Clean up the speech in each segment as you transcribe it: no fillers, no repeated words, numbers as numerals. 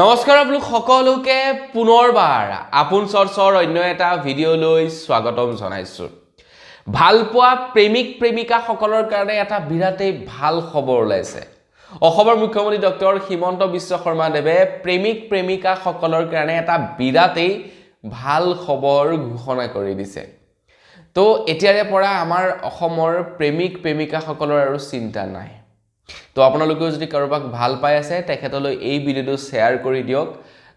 নমস্কাৰ আপোনালোক সকলোকে পুনৰবাৰ আপোন চৰ্চৰ অন্য এটা ভিডিঅ'লৈ স্বাগতম জনাইছো। ভালপোৱা প্ৰেমিক প্ৰেমিকা সকলৰ কাৰণে এটা বিৰাটেই ভাল খবৰ ওলাইছে। অসমৰ মুখ্যমন্ত্ৰী ডক্টৰ হিমন্ত বিশ্ব শৰ্মা দেৱে প্ৰেমিক প্ৰেমিকা সকলৰ কাৰণে এটা বিৰাটেই ভাল খবৰ ঘোষণা কৰি দিছে। তো এতিয়াৰে পৰা আমাৰ অসমৰ প্ৰেমিক প্ৰেমিকা সকলৰ আৰু চিন্তা নাই। তো আপোনালোকেও যদি কাৰোবাক ভাল পাই আছে তেখেতলৈ এই ভিডিঅ'টো শ্বেয়াৰ কৰি দিয়ক।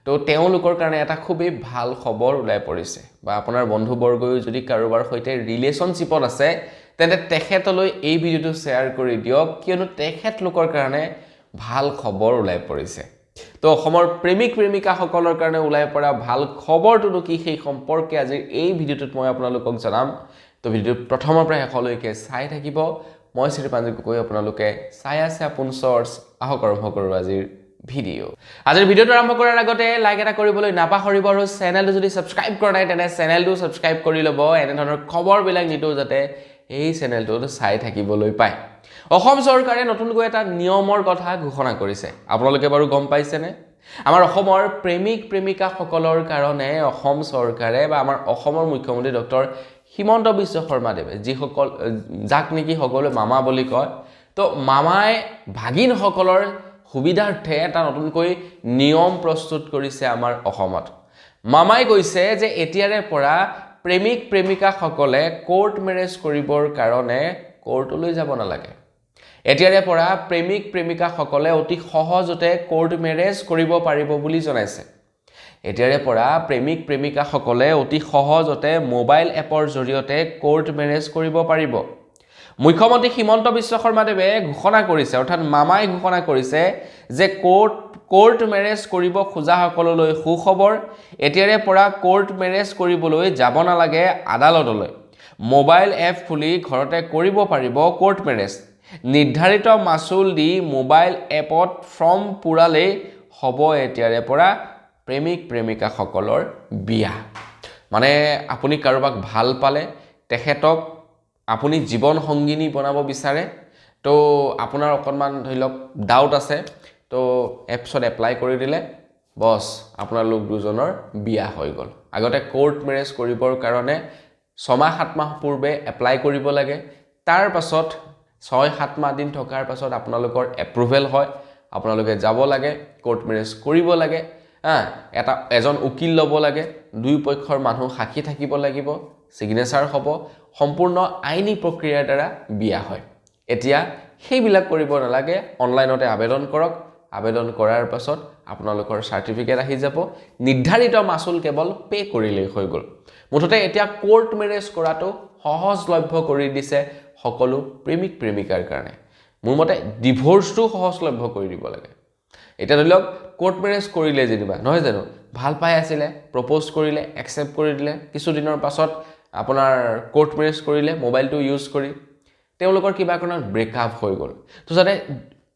তো তেওঁলোকৰ কাৰণে এটা খুবেই ভাল খবৰ ওলাই পৰিছে, বা আপোনাৰ বন্ধুবৰ্গও যদি কাৰোবাৰ সৈতে ৰিলেশ্যনশ্বিপত আছে তেন্তে তেখেতলৈ এই ভিডিঅ'টো শ্বেয়াৰ কৰি দিয়ক, কিয়নো তেখেতলোকৰ কাৰণে ভাল খবৰ ওলাই পৰিছে। তো অসমৰ প্ৰেমিক প্ৰেমিকা সকলৰ কাৰণে ওলাই পৰা ভাল খবৰটোনো কি সেই সম্পৰ্কে আজিৰ এই ভিডিঅ'টোত মই আপোনালোকক জনাম। তো ভিডিঅ'টো প্ৰথমৰ পৰা শেষলৈকে চাই থাকিব। মই শ্ৰীপাঞ্জু গগৈ, আপোনালোকে চাই আছে আপোন চৰ্চ। আহক আৰম্ভ কৰোঁ আজিৰ ভিডিঅ'। আজিৰ ভিডিঅ'টো আৰম্ভ কৰাৰ আগতে লাইক এটা কৰিবলৈ নাপাহৰিব, আৰু চেনেলটো যদি ছাবস্ক্ৰাইব কৰা নাই তেনে চেনেলটো ছাবস্ক্ৰাইব কৰি ল'ব, এনেধৰণৰ খবৰবিলাক নিতৌ যাতে এই চেনেলটোত চাই থাকিবলৈ পায়। অসম চৰকাৰে নতুনকৈ এটা নিয়মৰ কথা ঘোষণা কৰিছে। আপোনালোকে বাৰু গম পাইছেনে? আমাৰ অসমৰ প্ৰেমিক প্ৰেমিকাসকলৰ কাৰণে অসম চৰকাৰে বা আমাৰ অসমৰ মুখ্যমন্ত্ৰী ডক্টৰ হিমন্ত বিশ্ব শৰ্মা দেৱে যিসকল যাক নেকি সকলোৱে মামা বুলি কয়, তো মামাই ভাগিনসকলৰ সুবিধাৰ্থে এটা নতুনকৈ নিয়ম প্ৰস্তুত কৰিছে আমাৰ অসমত। মামাই কৈছে যে এতিয়াৰে পৰা প্ৰেমিক প্ৰেমিকাসকলে কোৰ্ট মেৰেজ কৰিবৰ কাৰণে কোৰ্টলৈ যাব নালাগে। এতিয়াৰে পৰা প্ৰেমিক প্ৰেমিকাসকলে অতি সহজতে কোৰ্ট মেৰেজ কৰিব পাৰিব বুলি জনাইছে। এতিয়াৰে পৰা প্ৰেমিক প্ৰেমিকাসকলে অতি সহজতে মোবাইল এপৰ জৰিয়তে কোৰ্ট মেৰেজ কৰিব পাৰিব। মুখ্যমন্ত্ৰী হিমন্ত বিশ্ব শৰ্মা দেৱে ঘোষণা কৰিছে, অৰ্থাৎ মামাই ঘোষণা কৰিছে যে কোৰ্ট মেৰেজ কৰিব খোজাসকললৈ সুখবৰ। এতিয়াৰে পৰা কোৰ্ট মেৰেজ কৰিবলৈ যাব নালাগে আদালতলৈ। মোবাইল এপ খুলি ঘৰতে কৰিব পাৰিব কোৰ্ট মেৰেজ। নিৰ্ধাৰিত মাচুল দি মোবাইল এপত ফৰ্ম পূৰালেই হ'ব এতিয়াৰে পৰা প্ৰেমিক প্ৰেমিকাসকলৰ বিয়া। মানে আপুনি কাৰোবাক ভাল পালে, তেখেতক আপুনি জীৱন সংগিনী বনাব বিচাৰে, তো আপোনাৰ অকণমান ধৰি লওক ডাউট আছে, তো এপছত এপ্লাই কৰি দিলে বছ আপোনালোক দুজনৰ বিয়া হৈ গ'ল। আগতে কোৰ্ট মেৰেজ কৰিবৰ কাৰণে 6-7 মাহ পূৰ্বে এপ্লাই কৰিব লাগে। তাৰ পাছত 6-7 মাহ দিন থকাৰ পাছত আপোনালোকৰ এপ্ৰুভেল হয়, আপোনালোকে যাব লাগে, কোৰ্ট মেৰেজ কৰিব লাগে। এজন উকিল ল'ব লাগে, দুই পক্ষৰ মানুহ সাক্ষী থাকিব লাগিব, ছিগনেচাৰ হ'ব, সম্পূৰ্ণ আইনী প্ৰক্ৰিয়াৰ দ্বাৰা বিয়া হয়। এতিয়া সেইবিলাক কৰিব নালাগে, অনলাইনতে আবেদন কৰক। আবেদন কৰাৰ পাছত আপোনালোকৰ চাৰ্টিফিকেট আহি যাব, নিৰ্ধাৰিত মাচুল কেৱল পে' কৰিলেই হৈ গ'ল। মুঠতে এতিয়া কোৰ্ট মেৰেজ কৰাটো সহজলভ্য কৰি দিছে সকলো প্ৰেমিক প্ৰেমিকাৰ কাৰণে। মোৰ মতে ডিভোৰ্চটো সহজলভ্য কৰি দিব লাগে। এতিয়া ধৰি লওক কোৰ্ট মেৰেজ কৰিলে যেনিবা, নহয় জানো, ভাল পাই আছিলে, প্ৰপ'জ কৰিলে, একচেপ্ট কৰি দিলে, কিছুদিনৰ পাছত আপোনাৰ কোৰ্ট মেৰেজ কৰিলে মোবাইলটো ইউজ কৰি, তেওঁলোকৰ কিবা কাৰণত ব্ৰেকআপ হৈ গ'ল। তো যাতে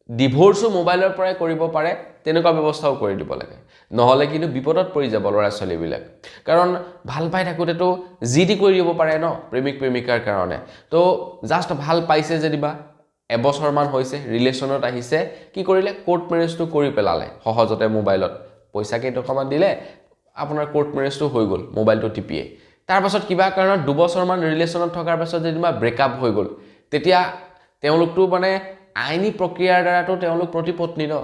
ডিভোৰ্চো মোবাইলৰ পৰাই কৰিব পাৰে তেনেকুৱা ব্যৱস্থাও কৰি দিব লাগে। নহ'লে কিন্তু বিপদত পৰি যাব ল'ৰা ছোৱালীবিলাক, কাৰণ ভাল পাই থাকোঁতেতো যি টি কৰি দিব পাৰে ন প্ৰেমিক প্ৰেমিকাৰ কাৰণে। তো জাষ্ট ভাল পাইছে যেনিবা, এবছৰমান হৈছে, ৰিলেশ্যনত আহিছে, কি কৰিলে কোৰ্ট মেৰেজটো কৰি পেলালে সহজতে মোবাইলত। পইচা কেইটকামান দিলে, আপোনাৰ কোৰ্ট মেৰেজটো হৈ গ'ল মোবাইলটো টিপিয়ে। তাৰপাছত কিবা কাৰণত 2 বছৰমান ৰিলেশ্যনত থকাৰ পাছত যেনিবা ব্ৰেকআপ হৈ গ'ল, তেতিয়া তেওঁলোকতো মানে আইনী প্ৰক্ৰিয়াৰ দ্বাৰাতো তেওঁলোক প্ৰতিপত্নী ন,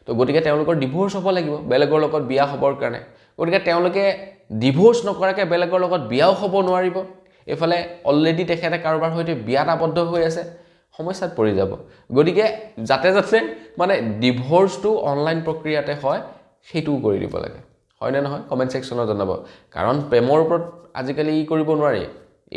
তো গতিকে তেওঁলোকৰ ডিভোৰ্চ হ'ব লাগিব বেলেগৰ লগত বিয়া হ'বৰ কাৰণে। গতিকে তেওঁলোকে ডিভোৰ্চ নকৰাকৈ বেলেগৰ লগত বিয়াও হ'ব নোৱাৰিব। এইফালে অলৰেডি তেখেতে কাৰোবাৰ সৈতে বিয়াত আবদ্ধ হৈ আছে, সমস্যাত পৰি যাব। গতিকে যাতে মানে ডিভোৰ্চটো অনলাইন প্ৰক্ৰিয়াতে হয় সেইটোও কৰি দিব লাগে, হয়নে নহয় কমেণ্ট ছেকশ্যনত জনাব। কাৰণ প্ৰেমৰ ওপৰত আজিকালি কৰিব নোৱাৰি।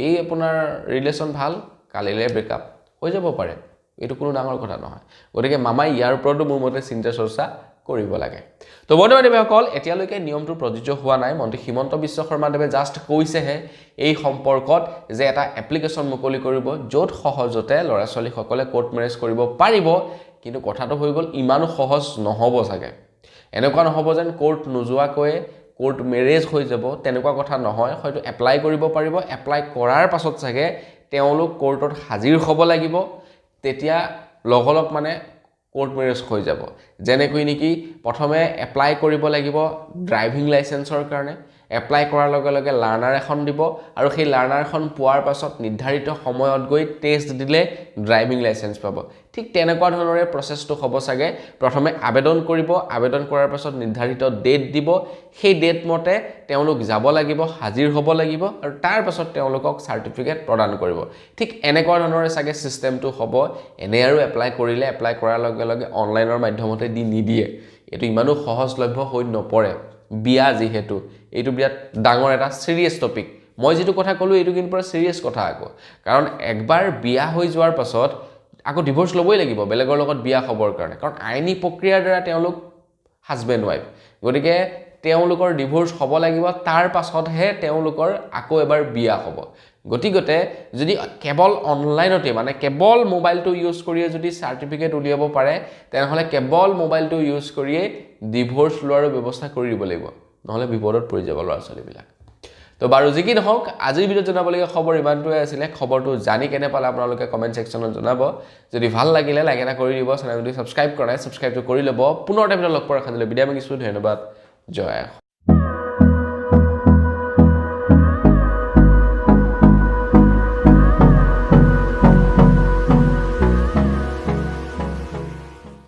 এই আপোনাৰ ৰিলেশ্যন ভাল, কালিলৈ ব্ৰেকআপ হৈ যাব পাৰে, এইটো কোনো ডাঙৰ কথা নহয়। গতিকে মামাই ইয়াৰ ওপৰতো মোৰ মতে চিন্তা চৰ্চা কৰিব লাগে। তো বন্ধু বান্ধৱীসকল, এতিয়ালৈকে নিয়মটো প্ৰযোজ্য হোৱা নাই। মন্ত্ৰী হিমন্ত বিশ্ব শৰ্মা দেৱে জাষ্ট কৈছেহে এই সম্পৰ্কত যে এটা এপ্লিকেশ্যন মুকলি কৰিব, য'ত সহজতে ল'ৰা ছোৱালীসকলে কোৰ্ট মেৰেজ কৰিব পাৰিব। কিন্তু কথাটো হৈ গ'ল, ইমানো সহজ নহ'ব চাগে। এনেকুৱা নহ'ব যেন কোৰ্ট নোযোৱাকৈয়ে কোৰ্ট মেৰেজ হৈ যাব, তেনেকুৱা কথা নহয়। হয়তো এপ্লাই কৰিব পাৰিব, এপ্লাই কৰাৰ পাছত চাগে তেওঁলোক কোৰ্টত হাজিৰ হ'ব লাগিব। তেতিয়া লগলগ মানে কোৰ্ট মেৰেজ হৈ যাব যেনেকৈ নেকি প্ৰথমে এপ্লাই কৰিব লাগিব ড্ৰাইভিং লাইসেন্সৰ কাৰণে এপ্লাই কৰাৰ লগে লগে লাৰ্নাৰ এখন দিব আৰু সেই লাৰ্নাৰখন পোৱাৰ পাছত নিৰ্ধাৰিত সময়ত গৈ টেষ্ট দিলে ড্ৰাইভিং লাইসেন্স পাব ঠিক তেনেকুৱা ধৰণৰে প্ৰচেছটো হ'ব চাগে প্ৰথমে আবেদন কৰিব আবেদন কৰাৰ পাছত নিৰ্ধাৰিত ডেট দিব সেই ডেট মতে তেওঁলোক যাব লাগিব হাজিৰ হ'ব লাগিব আৰু তাৰ পাছত তেওঁলোকক সাৰ্টিফিকেট প্ৰদান কৰিব ঠিক এনেকুৱা ধৰণৰে চাগে সিস্টেমটো হ'ব এনে আৰু এপ্লাই কৰিলে এপ্লাই কৰাৰ লগে লগে অনলাইনৰ মাধ্যমতে দি নিদিয়ে এটো ইমানো সহজলভ্য হৈ নপৰে বিয়া যেহেতু এইটো বিৰাট ডাঙৰ এটা সিৰিয়াস টপিক মই যেটো কথা কলো এইটো কিন্তু পুৰা সিৰিয়াস কথা আকো কাৰণ একবাৰ বিয়া হৈ যোৱাৰ পাছত আকো ডিভোৰ্স লবই লাগিব বেলেগৰ লগত বিয়া হবৰ কাৰণে কাৰণ আইনী প্ৰক্ৰিয়াৰ দ্বাৰা তেওঁলোক হাজবেণ্ড ওয়াইফ গতিকে তেওঁলোকৰ ডিভোৰ্স হ'ব লাগিব তাৰ পাছতহে তেওঁলোকৰ আকৌ এবাৰ বিয়া হ'ব গতিকে যদি কেৱল অনলাইনতে মানে কেৱল মোবাইলটো ইউজ কৰিয়ে যদি সাৰ্টিফিকেট উলিয়াব পাৰে তেনেহলে কেৱল মোবাইলটো ইউজ কৰিয়ে ডিভোৰ্স লোৱাৰ ব্যৱস্থা কৰি দিব লাগিব নহলে বিপদত পৰি যাব ল'ৰা-ছোৱালীবিলাক তো বাৰু যি কি নহওক আজিৰ ভিডিঅ'ত জনাবলগীয়া খবৰ ইমানটোৱে আছিল খবৰটো জানি কেনে পালে আপোনালোকে কমেন্ট সেকশনত জনাব যদি ভাল লাগিলে লাইক এটা কৰি দিব চেনেলটো সাবস্ক্ৰাইব কৰা নাই সাবস্ক্ৰাইবটো কৰি ল'ব পুনৰ এটা ভিডিঅ' লগ পোৱাৰ খাতিলে বিদায় মাগিছো ধন্যবাদ জয়